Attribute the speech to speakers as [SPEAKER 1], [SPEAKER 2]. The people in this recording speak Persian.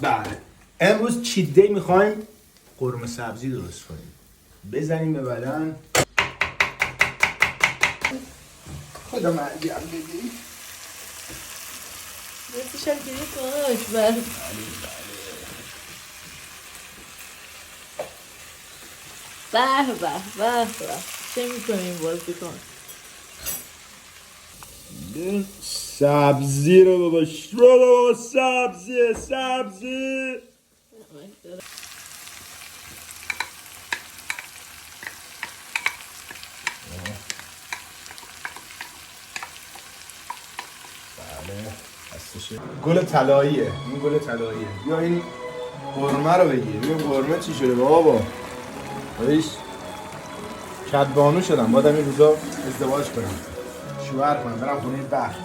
[SPEAKER 1] بله امروز چیت دی میخوایم قرمه سبزی درست کنیم. بزنیم به بدن. خدا مرگم بدی.
[SPEAKER 2] دستش هم گیری کناش بر به به به به چه میکنیم بازی کن
[SPEAKER 1] سبزی رو بابا بابا سبزی گل طلاییه. این گل طلاییه. یا این قرمه رو بگیر. ببین قرمه چی شده بابا. خودش کدبانو شدم. باید این روزا ازدواج کنم. شوهر کنم. برم خونه بخت.